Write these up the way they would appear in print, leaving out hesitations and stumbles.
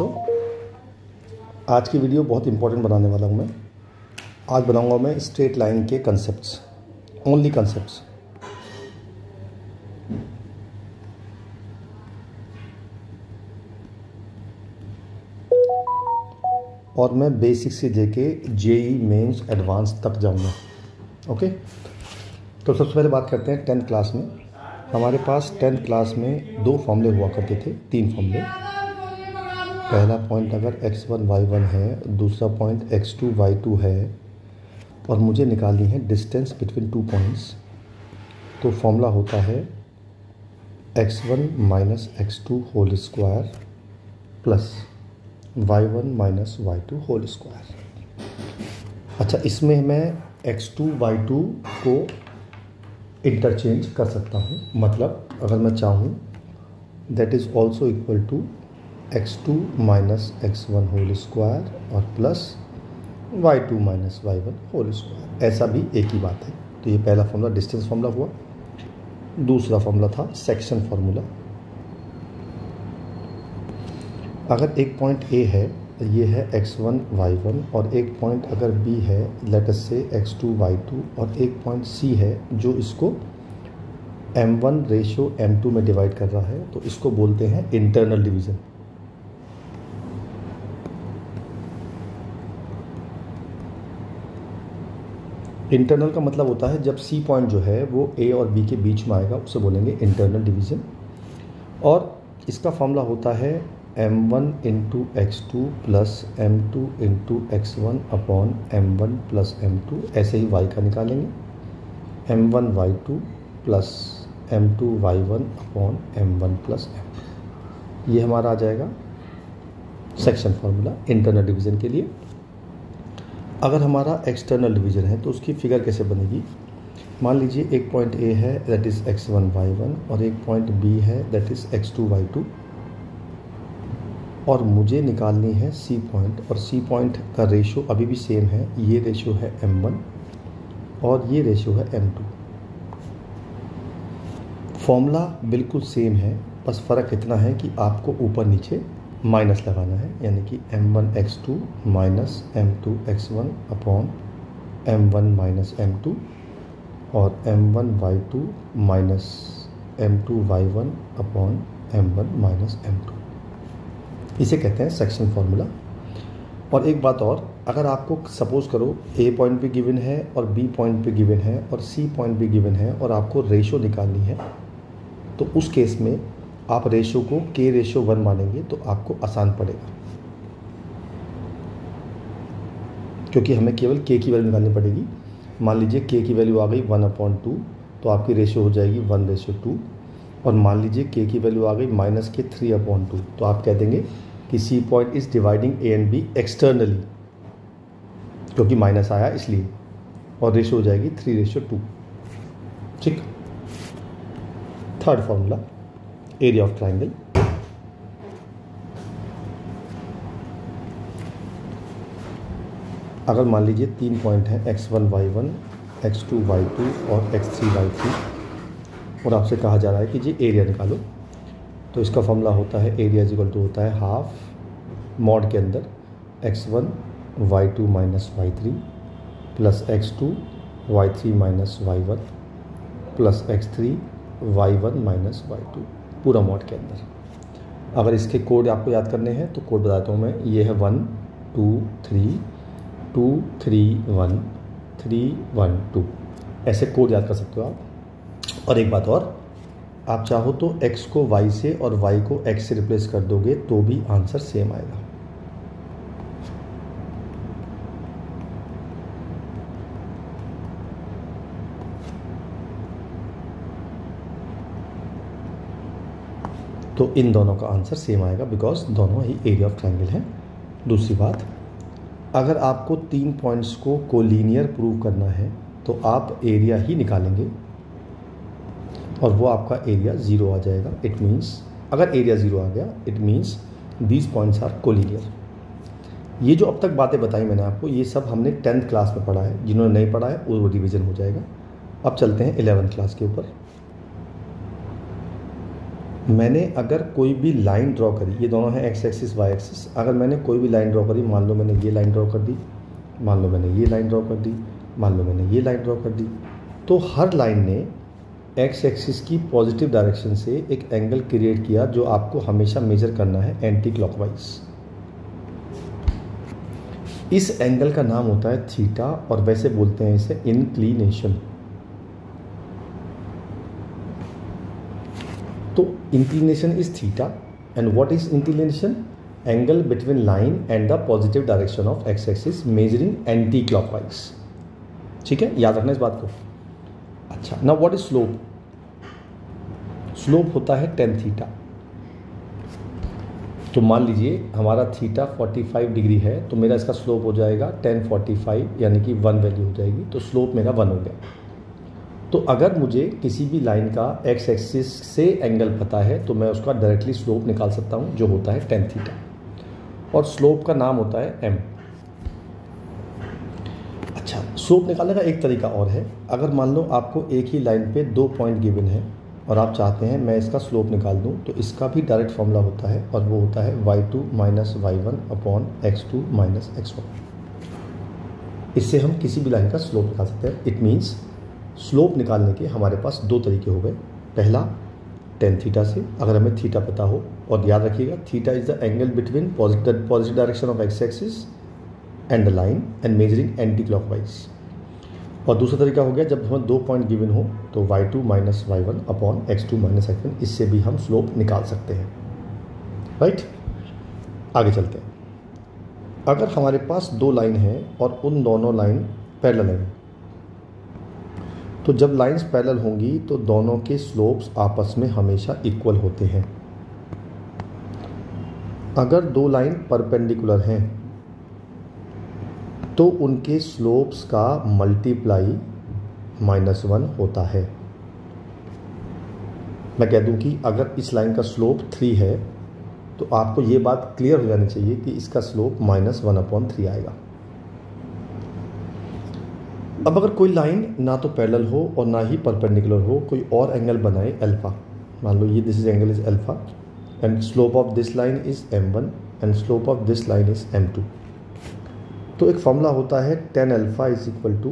बच्चों, आज की वीडियो बहुत इंपॉर्टेंट बनाने वाला हूँ मैं। आज बनाऊँगा मैं स्ट्रेट लाइन के कंसेप्ट्स, ओनली कंसेप्ट्स। और मैं बेसिक से लेके जेई मेंस एडवांस तक जाऊँगा। ओके, तो सबसे पहले बात करते हैं 10th क्लास में। हमारे पास 10th क्लास में 2 फॉर्मूले हुआ करते थे, 3 फॉर्मूले। पहला पॉइंट अगर x1 y1 है, दूसरा पॉइंट x2 y2 है और मुझे निकालनी है डिस्टेंस बिटवीन 2 पॉइंट्स, तो फॉर्मूला होता है x1 minus x2 whole square plus y1 minus y2 whole square. अच्छा, इसमें मैं x2 y2 को इंटरचेंज कर सकता हूँ। मतलब अगर मैं चाहूँ that is also equal to x2 minus x1 whole square और plus y2 minus y1 whole square, ऐसा भी एक ही बात है। तो ये पहला फॉर्मूला डिस्टेंस फॉर्मूला हुआ। दूसरा फॉर्मूला था सेक्शन फॉर्मूला। अगर एक पॉइंट A है, ये है x1 y1, और एक पॉइंट अगर B है, लेट अस से x2 y2, और एक पॉइंट C है जो इसको m1 रेशो m2 में डिवाइड कर रहा है, तो इसको बोलते हैं इंटरनल डिवीज़न। इंटरनल का मतलब होता है जब C पॉइंट जो है वो A और B के बीच में आएगा, उसे बोलेंगे इंटरनल डिवीज़न। और इसका फॉर्मूला होता है m1 into x2 plus m2 into x1 upon m1 plus m2। ऐसे ही y का निकालेंगे, m1 y2 plus m2 y1 upon m1 plus m2। ये हमारा आ जाएगा सेक्शन फार्मूला इंटरनल डिवीज़न के लिए। अगर हमारा एक्सटर्नल डिवीज़न है तो उसकी फिगर कैसे बनेगी? मान लीजिए एक पॉइंट A है दैट इज़ x1 y1 और एक पॉइंट B है दैट इज़ x2 y2, और मुझे निकालनी है C पॉइंट, और C पॉइंट का रेशो अभी भी सेम है। ये रेशो है m1 और ये रेशो है m2। फॉर्मूला बिल्कुल सेम है, बस फ़र्क इतना है कि आपको ऊपर नीचे माइनस लगाना है, यानी कि m1 x2 minus m2 x1 upon m1 minus m2 और m1 y2 minus m2 y1 upon m1 minus m2। इसे कहते हैं सेक्शन फार्मूला। और एक बात और, अगर आपको सपोज करो A पॉइंट भी गिवन है और B पॉइंट भी गिवन है और C पॉइंट भी गिवन है और आपको रेशो निकालनी है, तो उस केस में आप रेशो को K रेशो 1 मानेंगे तो आपको आसान पड़ेगा, क्योंकि हमें केवल K की वैल्यू निकालनी पड़ेगी। मान लीजिए K की वैल्यू आ गई 1/2, तो आपकी रेशो हो जाएगी 1:2। और मान लीजिए K की वैल्यू आ गई माइनस के 3/2, तो आप कह देंगे कि C point is dividing A and B externally, क्योंकि माइनस आया इसलिए, और रेशो हो जाएगी 3:2। ठीक। Third formula area of triangle. अगर मान लीजिए 3 पॉइंट हैं x1 y1, x2 y2 और x3 y3, और आपसे कहा जा रहा है कि जी एरिया निकालो, तो इसका फॉर्मूला होता है एरिया इज इक्वल टू होता है हाफ मॉड के अंदर x1 y2 minus y3 plus x2 y3 minus y1 plus x3 y1 minus y2, पूरा मॉड के अंदर। अगर इसके कोड आपको याद करने हैं तो कोड बताता हूँ मैं। ये है 1 2 3 2 3 1 3 1 2, ऐसे कोड याद कर सकते हो आप। और एक बात और, आप चाहो तो x को y से और y को x से रिप्लेस कर दोगे तो भी आंसर सेम आएगा। तो इन दोनों का आंसर सेम आएगा बिकॉज दोनों ही एरिया ऑफ ट्रायंगल हैं। दूसरी बात, अगर आपको 3 पॉइंट्स को कोलिनियर प्रूव करना है तो आप एरिया ही निकालेंगे और वो आपका एरिया 0 आ जाएगा। इट मीन्स अगर एरिया 0 आ गया it means these points are collinear. ये जो अब तक बातें बताई मैंने आपको, ये सब हमने 10th क्लास में पढ़ा है। जिन्होंने नहीं पढ़ा है वो रिवीजन हो जाएगा। अब चलते हैं 11th क्लास के ऊपर। मैंने अगर कोई भी लाइन ड्रॉ करी, ये दोनों हैं एक्स एक्सिस वाई एक्सिस, अगर मैंने कोई भी लाइन ड्रॉ करी, मान लो मैंने ये लाइन ड्रॉ कर दी, मान लो मैंने ये लाइन ड्रॉ कर दी, मान लो मैंने ये लाइन ड्रॉ कर दी, तो हर लाइन ने एक्स एक्सिस की पॉजिटिव डायरेक्शन से एक एंगल क्रिएट किया जो आपको हमेशा मेजर करना है एंटी क्लॉकवाइज। इस एंगल का नाम होता है थीटा और वैसे बोलते हैं इसे इंक्लिनेशन। तो inclination is theta and what is inclination? Angle between line and the positive direction of x axis measuring anti clockwise. ठीक है, याद रखना इस बात को। अच्छा, now what is slope? Slope होता है tan थीटा। तो मान लीजिए हमारा थीटा 45 डिग्री है, तो मेरा इसका स्लोप हो जाएगा tan 45 यानी कि 1 वैल्यू हो जाएगी, तो स्लोप मेरा 1 हो गया। तो अगर मुझे किसी भी लाइन का एक्स एक्सिस से एंगल पता है तो मैं उसका डायरेक्टली स्लोप निकाल सकता हूँ जो होता है tan थीटा, और स्लोप का नाम होता है m। अच्छा, स्लोप निकालने का एक तरीका और है। अगर मान लो आपको एक ही लाइन पे 2 पॉइंट गिवन है और आप चाहते हैं मैं इसका स्लोप निकाल दूं, तो इसका भी डायरेक्ट फॉर्मूला होता है और वो होता है y2 minus y1 upon x2 minus x1। इससे हम किसी भी लाइन का स्लोप निकाल सकते हैं। इट मीन्स स्लोप निकालने के हमारे पास 2 तरीके हो गए। पहला tan थीटा से, अगर हमें थीटा पता हो, और याद रखिएगा theta is the angle between positive direction of x axis and the line and measuring anti clockwise. और दूसरा तरीका हो गया जब हमें 2 पॉइंट गिवन हो तो y2 minus y1 upon x2 minus x1, इससे भी हम स्लोप निकाल सकते हैं। राइट, आगे चलते हैं। अगर हमारे पास 2 लाइन है और उन दोनों लाइन पैरेलल हैं, तो जब लाइंस पैरेलल होंगी तो दोनों के स्लोप्स आपस में हमेशा इक्वल होते हैं। अगर 2 लाइन परपेंडिकुलर हैं तो उनके स्लोप्स का मल्टीप्लाई -1 होता है। मैं कह दूं कि अगर इस लाइन का स्लोप 3 है तो आपको ये बात क्लियर हो जानी चाहिए कि इसका स्लोप -1/3 आएगा। अब अगर कोई लाइन ना तो पैरेलल हो और ना ही परपेंडिकुलर हो, कोई और एंगल बनाए अल्फा, मान लो ये this is angle is alpha and slope of this line is m1 and slope of this line is m2। तो एक फॉर्मूला होता है tan alpha is equal to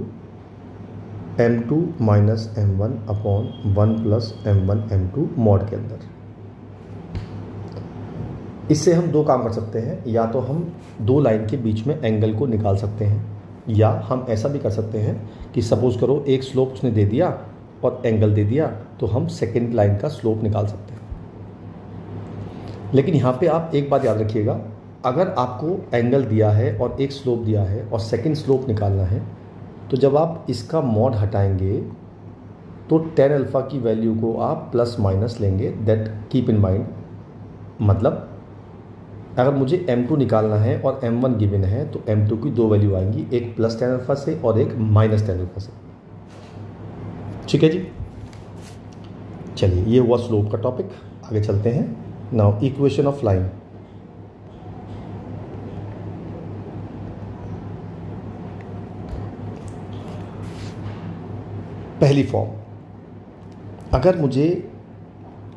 m2 minus m1 upon 1 plus m1 m2 mod के अंदर। इससे हम 2 काम कर सकते हैं, या तो हम 2 लाइन के बीच में एंगल को निकाल सकते हैं, या हम ऐसा भी कर सकते हैं कि सपोज करो एक स्लोप उसने दे दिया और एंगल दे दिया, तो हम सेकेंड लाइन का स्लोप निकाल सकते हैं। लेकिन यहाँ पे आप एक बात याद रखिएगा, अगर आपको एंगल दिया है और एक स्लोप दिया है और सेकंड स्लोप निकालना है, तो जब आप इसका मॉड हटाएंगे तो tan अल्फा की वैल्यू को आप प्लस माइनस लेंगे। That keep in mind. मतलब अगर मुझे m2 निकालना है और m1 गिवन है तो m2 की 2 वैल्यू आएंगी, एक प्लस tan अल्फा से और एक माइनस tan अल्फा से। ठीक है जी, चलिए ये हुआ स्लोप का टॉपिक। आगे चलते हैं। Now equation of line. पहली फॉर्म, अगर मुझे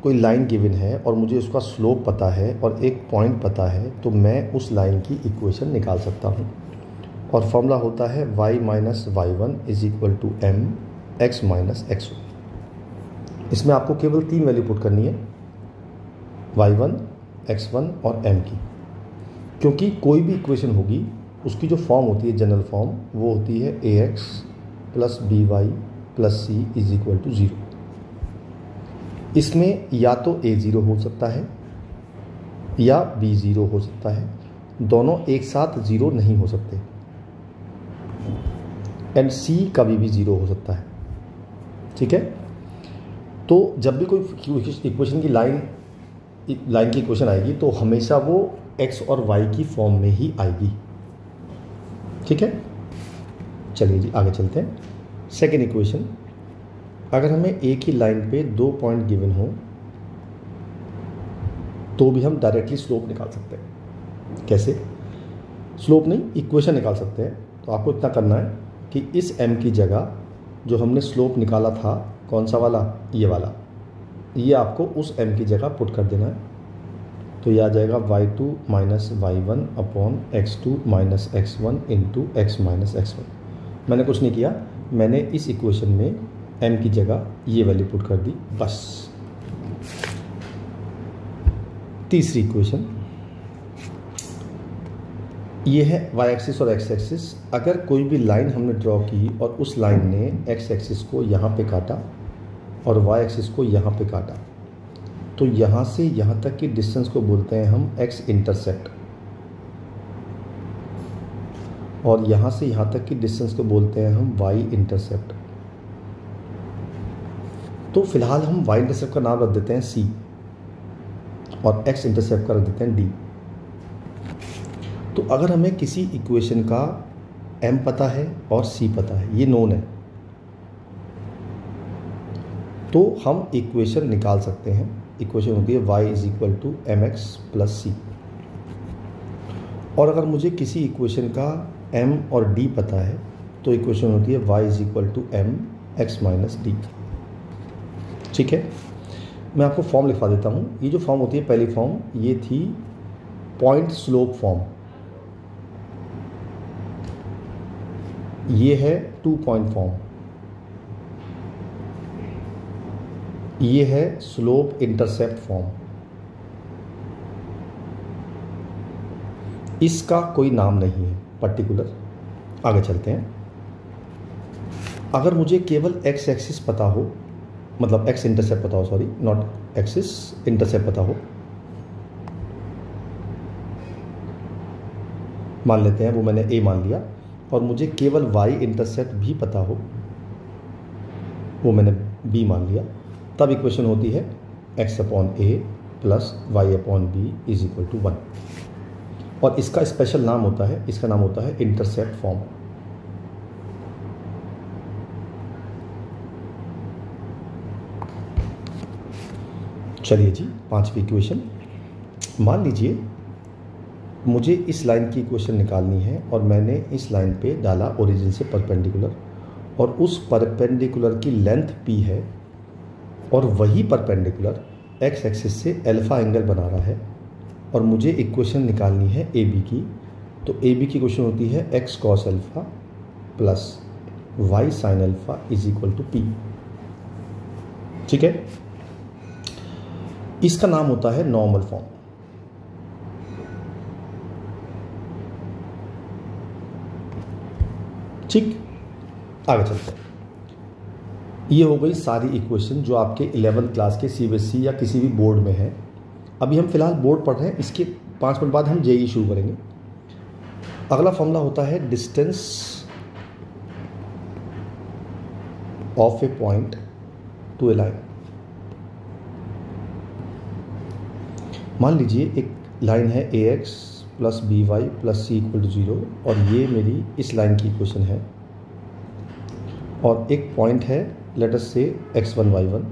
कोई लाइन गिवन है और मुझे उसका स्लोप पता है और एक पॉइंट पता है, तो मैं उस लाइन की इक्वेशन निकाल सकता हूँ। और फॉर्मूला होता है y minus y1 is equal to m x minus x1। इसमें आपको केवल 3 वैल्यू पुट करनी है, y1, x1 और m की। क्योंकि कोई भी इक्वेशन होगी उसकी जो फॉर्म होती है जनरल फॉर्म, वो होती है ax plus by plus c is equal to 0। इसमें या तो a 0 हो सकता है या b 0 हो सकता है, दोनों एक साथ 0 नहीं हो सकते, एंड c कभी भी 0 हो सकता है। ठीक है, तो जब भी कोई इक्वेशन की लाइन की इक्वेशन आएगी तो हमेशा वो x और y की फॉर्म में ही आएगी। ठीक है, चलिए जी आगे चलते हैं। सेकेंड इक्वेशन, अगर हमें एक ही लाइन पे 2 पॉइंट गिवन हो तो भी हम डायरेक्टली स्लोप निकाल सकते हैं। कैसे? स्लोप नहीं, इक्वेशन निकाल सकते हैं। तो आपको इतना करना है कि इस m की जगह जो हमने स्लोप निकाला था, कौन सा वाला, ये वाला, ये आपको उस m की जगह पुट कर देना है। तो ये आ जाएगा y2 minus y1 upon x2 minus x1 into x minus x1। मैंने कुछ नहीं किया, मैंने इस इक्वेशन में m की जगह ये वैल्यू पुट कर दी बस। तीसरी इक्वेशन ये है y एक्सिस और x एक्सिस। अगर कोई भी लाइन हमने ड्रॉ की और उस लाइन ने x एक्सिस को यहाँ पे काटा और y एक्सिस को यहाँ पे काटा, तो यहाँ से यहाँ तक की डिस्टेंस को बोलते हैं हम x इंटरसेप्ट, और यहाँ से यहाँ तक की डिस्टेंस को बोलते हैं हम y इंटरसेप्ट। तो फिलहाल हम y इंटरसेप्ट का नाम रख देते हैं c और x इंटरसेप्ट का रख देते हैं d। तो अगर हमें किसी इक्वेशन का m पता है और c पता है, ये नोन है, तो हम इक्वेशन निकाल सकते हैं। इक्वेशन होती है y is equal to M x plus c. और अगर मुझे किसी इक्वेशन का m और d पता है तो इक्वेशन होती है y is equal to M X minus D. ठीक है, मैं आपको फॉर्म लिखवा देता हूँ। ये जो फॉर्म होती है, पहली फॉर्म ये थी पॉइंट स्लोप फॉर्म, ये है 2 पॉइंट फॉर्म, ये है स्लोप इंटरसेप्ट फॉर्म। इसका कोई नाम नहीं है पर्टिकुलर। आगे चलते हैं। अगर मुझे केवल x एक्सिस पता हो, मतलब x इंटरसेप्ट पता हो, सॉरी नॉट एक्सिस, इंटरसेप्ट पता हो, मान लेते हैं वो मैंने a मान लिया, और मुझे केवल y इंटरसेप्ट भी पता हो, वो मैंने b मान लिया, तब इक्वेशन होती है x upon a plus y upon b is equal to 1। और इसका स्पेशल नाम होता है, इसका नाम होता है इंटरसेप्ट फॉर्म। चलिए जी, पांचवी इक्वेशन। मान लीजिए मुझे इस लाइन की इक्वेशन निकालनी है और मैंने इस लाइन पे डाला ओरिजिन से परपेंडिकुलर, और उस परपेंडिकुलर की लेंथ p है, और वही परपेंडिकुलर x एक्सिस से अल्फा एंगल बना रहा है, और मुझे इक्वेशन निकालनी है ए बी की। तो ए बी की इक्वेशन होती है x cos alpha plus y sine alpha is equal to p। ठीक है, इसका नाम होता है नॉर्मल फॉर्म। ठीक, आगे चलते हैं। ये हो गई सारी इक्वेशन जो आपके 11th क्लास के सीबीएसई या किसी भी बोर्ड में है। अभी हम फिलहाल बोर्ड पढ़ रहे हैं, इसके 5 मिनट बाद हम जेई शुरू करेंगे। अगला फॉर्मूला होता है distance of a point to a line. मान लीजिए एक लाइन है a x plus b y plus c equal to 0, और ये मेरी इस लाइन की इक्वेशन है, और एक पॉइंट है लेट अस से x1 y1,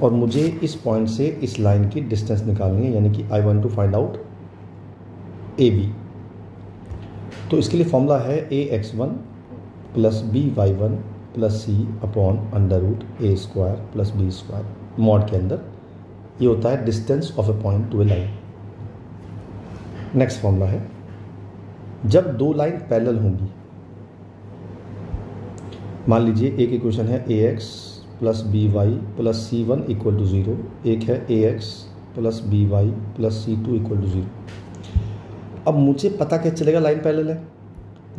और मुझे इस पॉइंट से इस लाइन की डिस्टेंस निकालनी है, यानी कि I want to find out A B. तो इसके लिए फॉर्मूला है a x1 plus b y1 plus c upon under root a square plus b square. Mod के अंदर ये होता है distance of a point to a line. Next formula है जब दो लाइन पैरेलल होंगी। मान लीजिए एक इक्वेशन है a x plus b y plus c one equal to 0, एक है a x plus b y plus c two equal to 0। अब मुझे पता कैसे चलेगा लाइन पैरेलल है?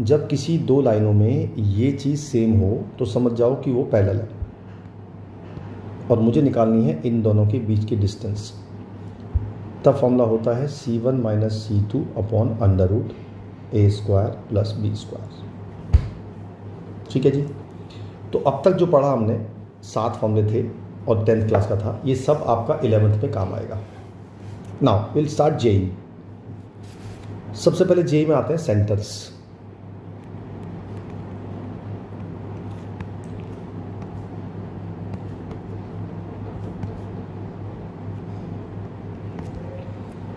जब किसी दो लाइनों में ये चीज़ सेम हो तो समझ जाओ कि वो पैरेलल है, और मुझे निकालनी है इन दोनों के बीच की डिस्टेंस। तब फॉर्मूला होता है C1 minus C2 upon under root a square plus b square. ठीक है जी, तो अब तक जो पढ़ा हमने 7 फॉर्मूले थे और 10th क्लास का था, ये सब आपका 11th में काम आएगा। Now will start JEE. सबसे पहले जेई में आते हैं सेंटर्स।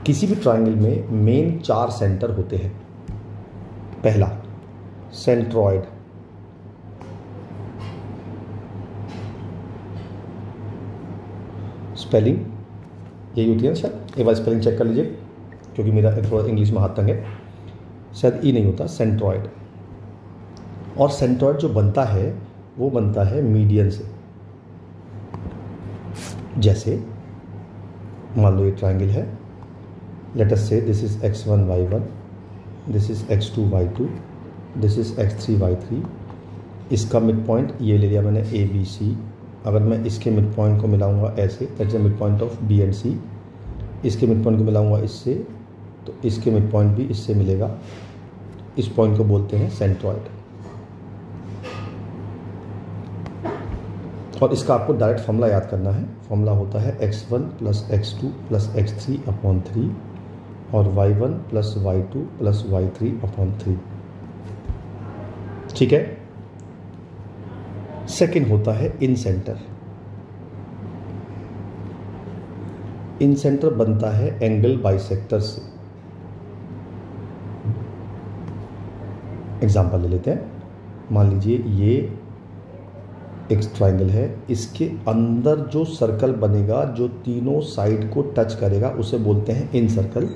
किसी भी ट्रायंगल में मेन 4 सेंटर होते हैं। पहला सेंट्रॉइड, स्पेलिंग यही होती है ना शायद, एक बार स्पेलिंग चेक कर लीजिए क्योंकि मेरा थोड़ा इंग्लिश में हाथ तंग है, शायद ई नहीं होता, सेंट्रॉयड। और सेंट्रॉयड जो बनता है वो बनता है मीडियन से। जैसे मान लो ये ट्रायंगल है, लेट अस से this is x1 y1, this is x2 y2, this is x3 y3। इसका मिड पॉइंट ये ले लिया मैंने ए बी सी। अगर मैं इसके मिड पॉइंट को मिलाऊंगा ऐसे, that is the mid point of B and C, इसके मिड पॉइंट को मिलाऊंगा इससे, तो इसके मिड पॉइंट भी इससे मिलेगा। इस पॉइंट को बोलते हैं सेंट्रॉयड। और इसका आपको डायरेक्ट फॉर्मूला याद करना है। फॉर्मूला होता है x1 plus x2 plus x3 upon 3 और y1 plus y2 plus y3 upon 3। ठीक है। सेकेंड होता है इन सेंटर। इन सेंटर बनता है एंगल बाइसेक्टर से। एग्जांपल ले लेते हैं। मान लीजिए ये एक ट्रायंगल है, इसके अंदर जो सर्कल बनेगा जो तीनों साइड को टच करेगा उसे बोलते हैं इन सर्कल,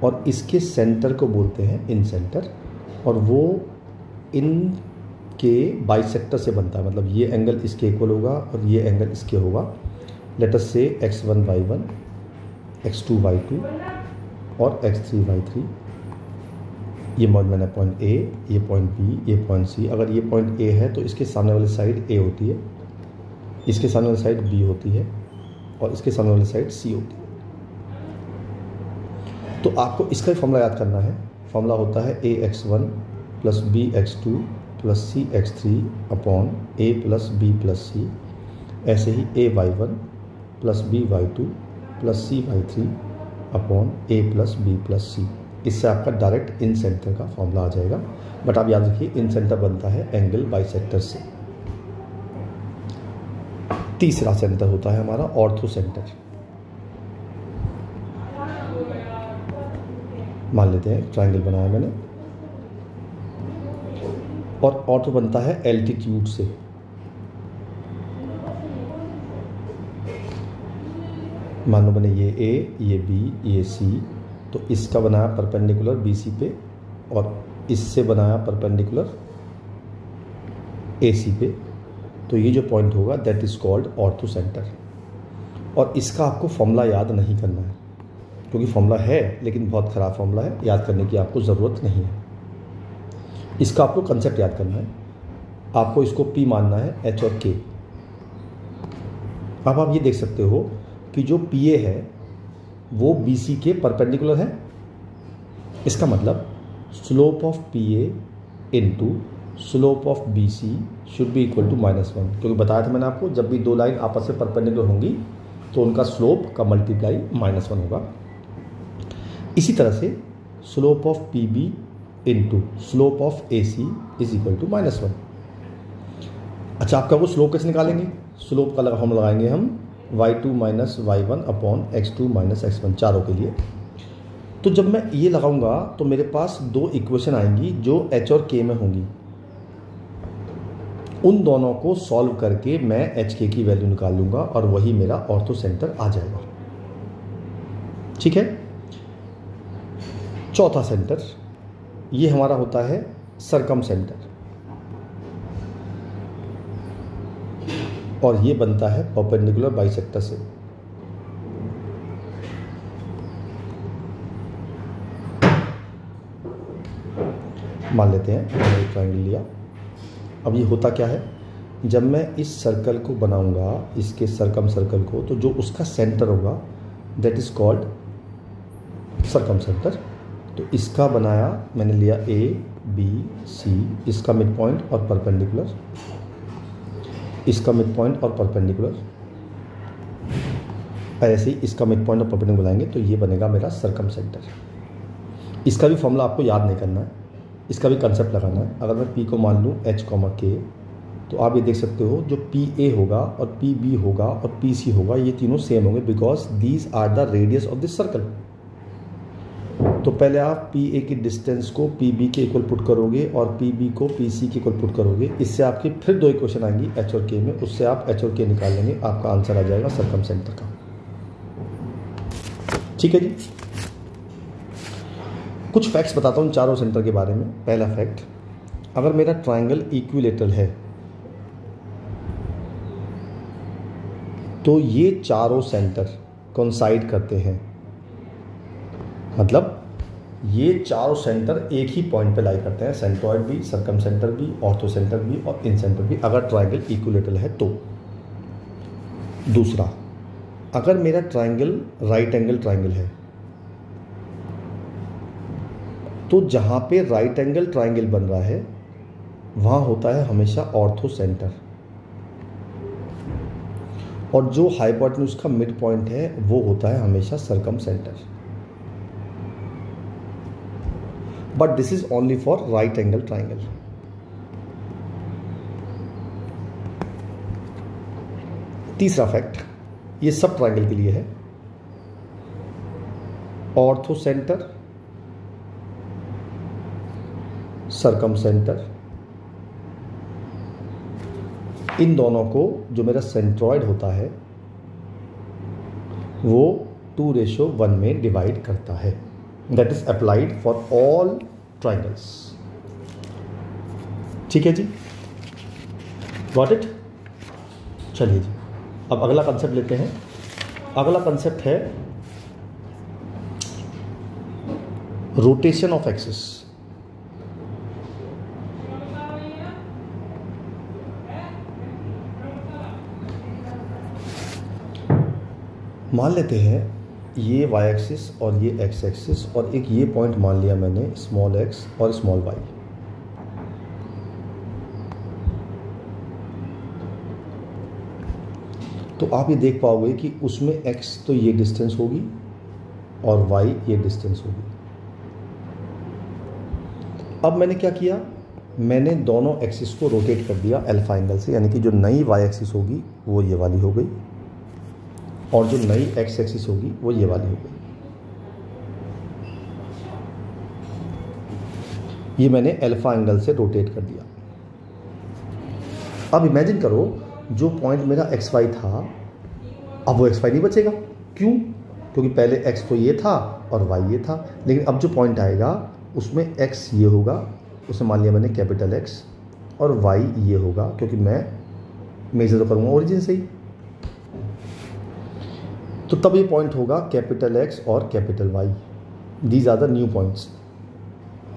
और इसके सेंटर को बोलते हैं इन सेंटर। और वो इन के बाइसेक्टर से बनता है, मतलब ये एंगल इसके इक्वल होगा और ये एंगल इसके होगा। लेट अस से x1 y1, x2 y2 और x3 y3। ये मैंने पॉइंट ए, ये पॉइंट बी, ये पॉइंट सी। अगर ये पॉइंट ए है तो इसके सामने वाली साइड ए होती है, इसके सामने वाली साइड बी होती है और इसके सामने वाली साइड सी होती है। तो आपको इसका ही फॉर्मूला याद करना है। फॉर्मूला होता है ax1 plus bx2 plus cx3 upon a plus b plus c। ऐसे ही ay1 plus by2 plus cy3 upon a plus b plus c। इससे आपका डायरेक्ट इन सेंटर का फॉर्मूला आ जाएगा। बट आप याद रखिए इन सेंटर बनता है एंगल बाइसेक्टर से। तीसरा सेंटर होता है हमारा ऑर्थो सेंटर। मान लेते हैं ट्रायंगल बनाया मैंने, और ऑर्थो बनता है एल्टीट्यूड से। मान लो मैंने ये ए, ये बी, ये सी, तो इसका बनाया परपेंडिकुलर BC पे और इससे बनाया परपेंडिकुलर AC पे। तो ये जो पॉइंट होगा that is called ortho centre. और इसका आपको फॉर्मूला याद नहीं करना है क्योंकि फॉर्मूला है लेकिन बहुत ख़राब फॉर्मूला है, याद करने की आपको ज़रूरत नहीं है। इसका आपको कंसेप्ट याद करना है। आपको इसको P मानना है, H और K। अब आप ये देख सकते हो कि जो PA है वो BC के परपेंडिकुलर है। इसका मतलब slope of PA into slope of BC should be equal to -1, क्योंकि बताया था मैंने आपको जब भी दो लाइन आपस में परपेंडिकुलर होंगी तो उनका स्लोप का मल्टीप्लाई -1 होगा। इसी तरह से slope of PB into slope of AC is equal to -1। अच्छा, आपका वो स्लोप कैसे निकालेंगे? स्लोप का हम लगाएंगे हम y2 minus y1 upon x2 minus x1 चारों के लिए। तो जब मैं ये लगाऊंगा तो मेरे पास दो इक्वेशन आएंगी जो h और k में होंगी। उन दोनों को सॉल्व करके मैं hk की वैल्यू निकाल लूंगा और वही मेरा ऑर्थो सेंटर आ जाएगा। ठीक है। चौथा सेंटर ये हमारा होता है सरकम सेंटर, और ये बनता है परपेंडिकुलर बाइसेक्टर से। मान लेते हैं मैंने एक ट्रायंगल लिया। अब ये होता क्या है, जब मैं इस सर्कल को बनाऊंगा, इसके सरकम सर्कल को, तो जो उसका सेंटर होगा दैट इज कॉल्ड सरकम सेंटर। तो इसका बनाया मैंने लिया A, B, C, इसका मिड पॉइंट और परपेंडिकुलर, इसका मिड पॉइंट और परपेंडिकुलर, ऐसे ही इसका मिड पॉइंट और परपेंडिकुलर बनाएंगे तो ये बनेगा मेरा सरकम सेंटर। इसका भी फॉर्मूला आपको याद नहीं करना है, इसका भी कंसेप्ट लगाना है। अगर मैं P को मान लूँ H, K, तो आप ये देख सकते हो जो PA होगा और PB होगा और PC होगा ये तीनों सेम होंगे, because these are the radius of this circle. तो पहले आप PA की डिस्टेंस को PB के इक्वल पुट करोगे और PB को PC के इक्वल पुट करोगे। इससे आपकी फिर दो इक्वेशन आएंगी H और K में, उससे आप H और K निकाल लेंगे, आपका आंसर आ जाएगा सरकम सेंटर का। ठीक है जी। कुछ फैक्ट्स बताता हूँ चारों सेंटर के बारे में। पहला फैक्ट, अगर मेरा ट्रायंगल इक्विलेटरल है तो ये चारों सेंटर कोइंसाइड करते हैं, मतलब ये चारों सेंटर एक ही पॉइंट पे लाई करते हैं, सेंट्रॉइड भी, सर्कम सेंटर भी, ऑर्थो सेंटर भी और इन सेंटर भी, अगर ट्रायंगल इक्विलेटरल है तो। दूसरा, अगर मेरा ट्रायंगल राइट एंगल ट्रायंगल है तो जहां पे राइट एंगल ट्रायंगल बन रहा है वहां होता है हमेशा ऑर्थो सेंटर, और जो हाइपोटेन्यूज का मिड पॉइंट है वो होता है हमेशा circum centre. But this is only for right angle triangle. तीसरा फैक्ट, ये सब ट्रायंगल के लिए है। ऑर्थो सेंटर, सर्कम सेंटर, इन दोनों को जो मेरा सेंट्रॉइड होता है वो 2:1 में डिवाइड करता है। That is applied for all triangles. ठीक है जी, गॉट इट। चलिए जी, अब अगला कंसेप्ट लेते हैं। अगला कंसेप्ट है रोटेशन ऑफ एक्सिस। मान लेते हैं ये वाई एक्सिस और ये एक्स एक्सिस और एक ये पॉइंट मान लिया मैंने स्मॉल एक्स और स्मॉल वाई। तो आप ये देख पाओगे कि उसमें एक्स तो ये डिस्टेंस होगी और वाई ये डिस्टेंस होगी। अब मैंने क्या किया, मैंने दोनों एक्सिस को रोटेट कर दिया अल्फा एंगल से, यानी कि जो नई वाई एक्सिस होगी वो ये वाली हो गई और जो नई एक्स एक्सिस होगी वो ये वाली हो गई। ये मैंने अल्फा एंगल से रोटेट कर दिया। अब इमेजिन करो जो पॉइंट मेरा एक्स वाई था, अब वो एक्स वाई नहीं बचेगा। क्यों? क्योंकि पहले एक्स तो ये था और वाई ये था, लेकिन अब जो पॉइंट आएगा उसमें एक्स ये होगा, उसे मान लिया मैंने कैपिटल एक्स, और वाई ये होगा क्योंकि मैं मेजर तो करूँगा ओरिजिन से ही। तो तब ये पॉइंट होगा कैपिटल एक्स और capital Y. These are the new points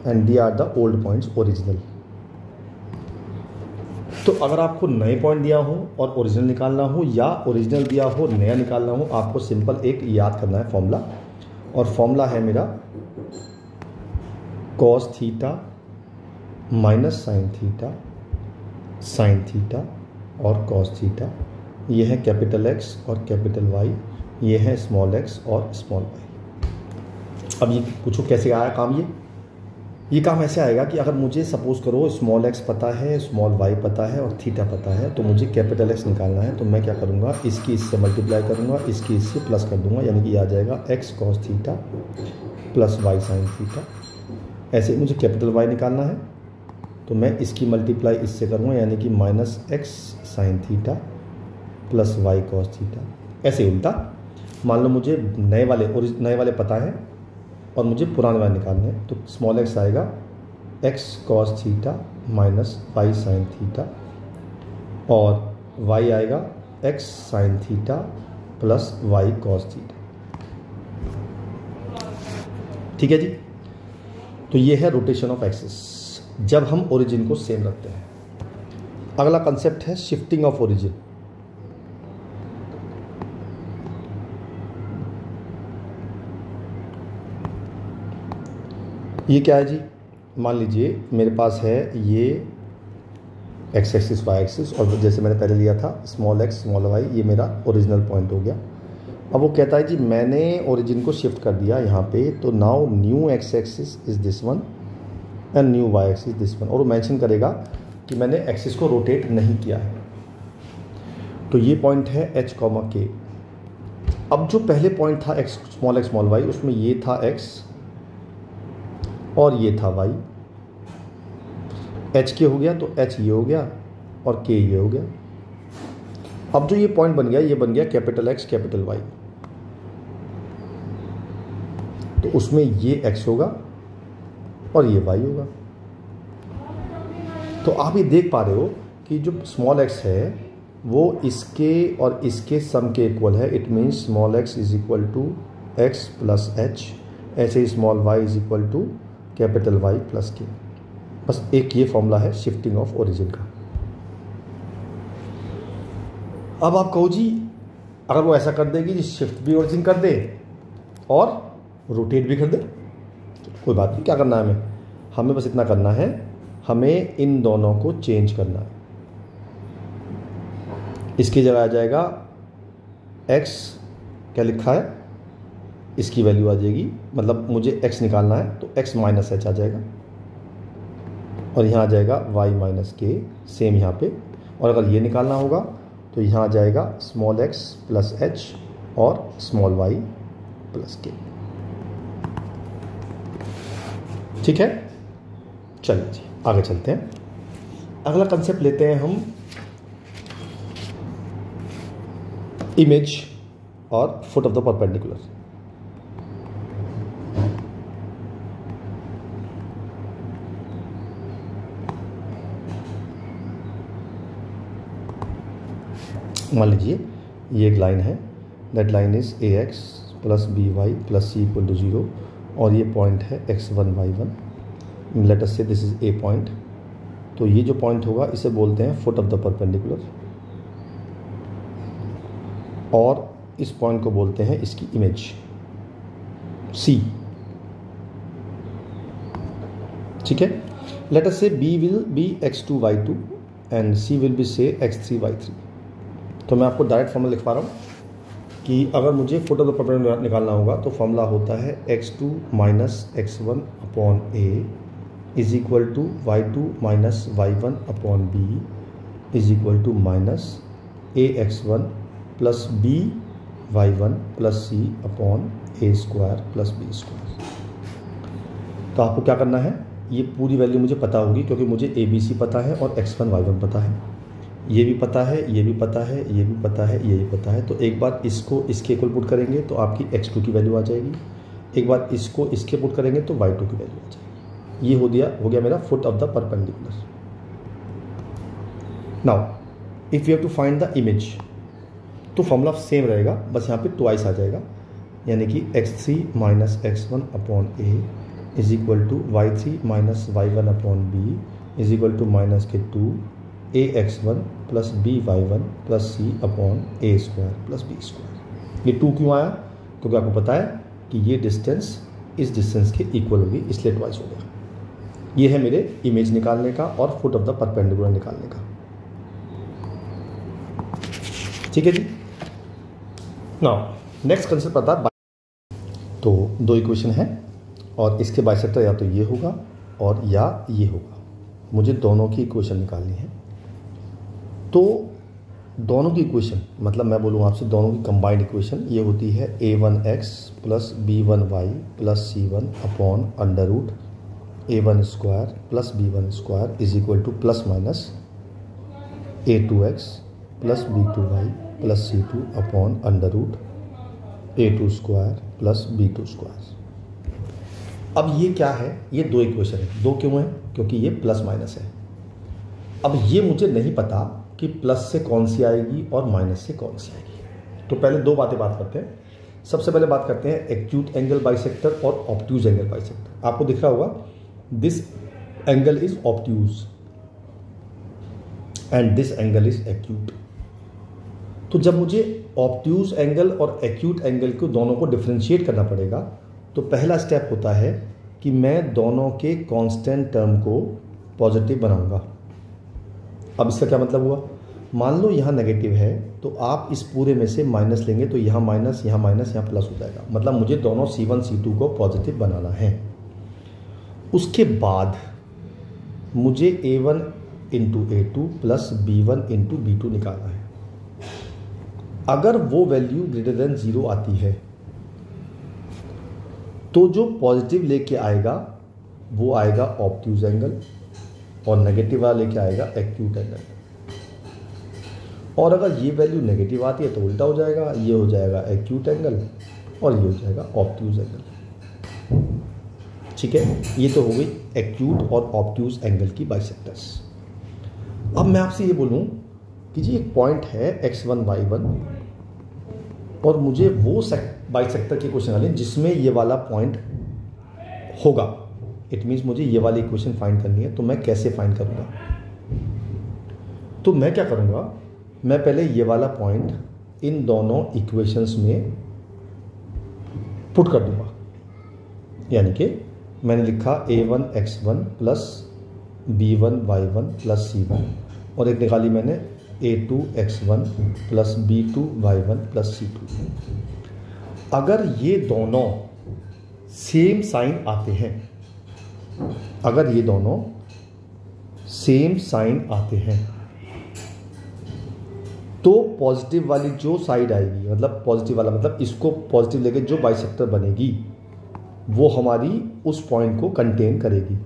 and the are the old points original. तो अगर आपको नए पॉइंट दिया हो और ओरिजिनल निकालना हो या ओरिजिनल दिया हो नया निकालना हो, आपको सिंपल एक याद करना है फॉर्मूला, और फॉर्मूला है मेरा cos theta minus sign theta और कॉस थीटा। ये है कैपिटल एक्स और कैपिटल वाई, ये है स्मॉल एक्स और स्मॉल वाई। अब ये पूछो कैसे आया काम? ये काम ऐसे आएगा कि अगर मुझे सपोज करो स्मॉल एक्स पता है, स्मॉल वाई पता है और थीटा पता है, तो मुझे कैपिटल एक्स निकालना है। तो मैं क्या करूँगा, इसकी इससे मल्टीप्लाई करूँगा, इसकी इससे प्लस कर दूँगा, यानी कि आ जाएगा X cos theta plus Y sine theta. ऐसे ही मुझे कैपिटल वाई निकालना है तो मैं इसकी मल्टीप्लाई इससे करूँगा, यानी कि minus X sine theta plus Y cos theta. ऐसे ही उल्टा, मान लो मुझे नए वाले पता है और मुझे पुराने वाले निकालने हैं, तो स्मॉल एक्स आएगा X cos theta minus Y sine theta और वाई आएगा X sine theta plus Y cos theta. ठीक है जी। तो ये है रोटेशन ऑफ एक्सिस जब हम ओरिजिन को सेम रखते हैं। अगला कंसेप्ट है शिफ्टिंग ऑफ ओरिजिन। ये क्या है जी? मान लीजिए मेरे पास है ये एक्स एक्सिस वाई एक्सिस, और जैसे मैंने पहले लिया था स्मॉल एक्स स्मॉल वाई, ये मेरा ओरिजिनल पॉइंट हो गया। अब वो कहता है जी मैंने ओरिजिन को शिफ्ट कर दिया यहाँ पे, तो now new X axis is this one and new Y axis this one, और वो मेंशन करेगा कि मैंने एक्सिस को रोटेट नहीं किया है। तो ये पॉइंट है एच कॉमा के। अब जो पहले पॉइंट था एक्स स्मॉल वाई, उसमें ये था एक्स और ये था वाई। एच के हो गया तो एच ये हो गया और के ये हो गया। अब जो ये पॉइंट बन गया, ये बन गया कैपिटल एक्स कैपिटल वाई। तो उसमें ये x होगा और ये y होगा। तो आप ये देख पा रहे हो कि जो स्मॉल x है वो इसके और इसके सम के इक्वल है। It means small x is equal to x plus h, ऐसे ही small y is equal to capital Y plus k। बस एक ये फॉर्मूला है शिफ्टिंग ऑफ ओरिजिन का। अब आप कहो जी अगर वो ऐसा कर देगी जी शिफ्ट भी ओरिजिन कर दे और रोटेट भी कर दे, कोई बात नहीं, क्या करना है हमें बस इतना करना है, हमें इन दोनों को चेंज करना है। इसकी जगह आ जाएगा x, क्या लिखा है, इसकी वैल्यू आ जाएगी, मतलब मुझे x निकालना है तो x माइनस h आ जाएगा और यहाँ आ जाएगा y माइनस k, सेम यहाँ पे। और अगर ये निकालना होगा तो यहाँ आ जाएगा स्मॉल x प्लस h और स्मॉल y प्लस k। ठीक है, चलिए जी आगे चलते हैं। अगला कंसेप्ट लेते हैं हम इमेज और फुट ऑफ द परपेंडिकुलर। मान लीजिए ये एक लाइन है, that line is ax plus by plus c equal to 0 और ये पॉइंट है x1 y1। लेट अस से दिस इज ए पॉइंट। तो ये जो पॉइंट होगा इसे बोलते हैं फुट ऑफ द परपेंडिकुलर और इस पॉइंट को बोलते हैं इसकी इमेज c। ठीक है, लेट अस से b will be x2 y2 and c will be से x3 y3। तो मैं आपको डायरेक्ट फॉर्मूला लिख पा रहा हूँ कि अगर मुझे फुट ऑफ द परपेंडिकुलर निकालना होगा तो फॉर्मूला होता है x2 minus x1 upon a is equal to y2 minus y1 upon b is equal to minus ax1 plus by1 plus c upon a square plus b square. तो आपको क्या करना है, ये पूरी वैल्यू मुझे पता होगी क्योंकि मुझे abc पता है और x1 y1 पता है, ये भी पता है, ये भी पता है, ये भी पता है, ये भी पता है। तो एक बार इसको इसके इक्वल पुट करेंगे तो आपकी x2 की वैल्यू आ जाएगी, एक बार इसको इसके पुट करेंगे तो y2 की वैल्यू आ जाएगी। ये हो गया मेरा foot of the perpendicular. Now if you have to find the image तो फॉर्मूला सेम रहेगा, बस यहाँ पे ट्वाइस आ जाएगा, यानी कि x3 minus x1 upon a is equal to y3 minus y1 upon b is equal to minus के 2 ax1 plus by1 plus c upon a square plus b square. ये 2 क्यों आया, क्योंकि आपको पता है कि ये डिस्टेंस इस डिस्टेंस के इक्वल होगी, इसलिए ट्वाइस हो गया। ये है मेरे इमेज निकालने का और फुट ऑफ द परपेंडिकुलर निकालने का। ठीक है जी। नाउ नेक्स्ट कंसेप्ट आता है, तो दो इक्वेशन है और इसके बाइसेक्टर या तो ये होगा और या ये होगा, मुझे दोनों की इक्वेशन निकालनी है। तो दोनों की इक्वेशन मतलब मैं बोलूँ आपसे दोनों की कंबाइंड इक्वेशन ये होती है a1x plus b1y plus c1 upon under root a1 square plus b1 square is equal to plus minus a2x plus b2y plus c2 upon under root a2 square plus b2 square. अब ये क्या है, ये दो equation है। दो क्यों है, क्योंकि ये प्लस माइनस है। अब ये मुझे नहीं पता कि प्लस से कौन सी आएगी और माइनस से कौन सी आएगी। तो पहले दो बात करते हैं। सबसे पहले बात करते हैं एक्यूट एंगल बाइसेक्टर और ऑब्ट्यूज एंगल बाइसेक्टर। आपको दिख रहा होगा this angle is obtuse and this angle is acute. तो जब मुझे ऑब्ट्यूज एंगल और एक्यूट एंगल को दोनों को डिफरेंशिएट करना पड़ेगा तो पहला स्टेप होता है कि मैं दोनों के कांस्टेंट टर्म को पॉजिटिव बनाऊंगा। अब इसका क्या मतलब हुआ, मान लो यहाँ नेगेटिव है तो आप इस पूरे में से माइनस लेंगे तो यहाँ माइनस, यहाँ प्लस हो जाएगा। मतलब मुझे दोनों C1 C2 को पॉजिटिव बनाना है। उसके बाद मुझे A1 into A2 plus B1 into B2 निकालना है। अगर वो वैल्यू ग्रेटर देन 0 आती है तो जो पॉजिटिव लेके आएगा वो आएगा ऑब्ट्यूज एंगल और नेगेटिव वाला लेके आएगा एक्यूट एंगल। और अगर ये वैल्यू नेगेटिव आती है तो उल्टा हो जाएगा, ये हो जाएगा एक्यूट एंगल और ये हो जाएगा ऑब्ट्यूज एंगल। ठीक है, ये तो हो गई एक्यूट और ऑब्ट्यूज एंगल की बाइसेक्टर्स। अब मैं आपसे ये बोलूं कि जी एक पॉइंट है x1 y1 और मुझे वो बाइसेक्टर के क्वेश्चन डालें जिसमें ये वाला पॉइंट होगा। इट मीन्स मुझे ये वाली इक्वेशन फाइंड करनी है, तो मैं कैसे फाइंड करूंगा? तो मैं क्या करूंगा, मैं पहले ये वाला पॉइंट इन दोनों इक्वेशंस में पुट कर दूंगा। यानी कि मैंने लिखा a1 x1 plus b1 y1 plus c1 और एक निकाली मैंने a2 x1 plus b2 y1 plus c2। अगर ये दोनों सेम साइन आते हैं, अगर ये दोनों सेम साइन आते हैं तो पॉजिटिव वाली जो साइड आएगी, मतलब पॉजिटिव वाला मतलब इसको पॉजिटिव लेके जो बाइसेक्टर बनेगी वो हमारी उस पॉइंट को कंटेन करेगी।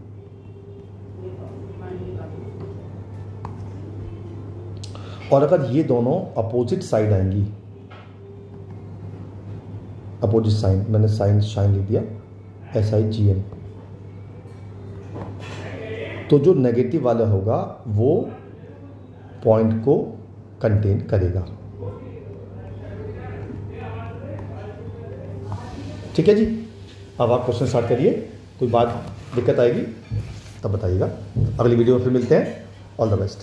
और अगर ये दोनों अपोजिट साइड आएंगी, अपोजिट साइन, मैंने साइन लिख दिया SIGN, तो जो नेगेटिव वाला होगा वो पॉइंट को कंटेन करेगा। ठीक है जी, अब आप क्वेश्चन स्टार्ट करिए। कोई बात दिक्कत आएगी तब बताइएगा। अगली वीडियो में फिर मिलते हैं। All the best.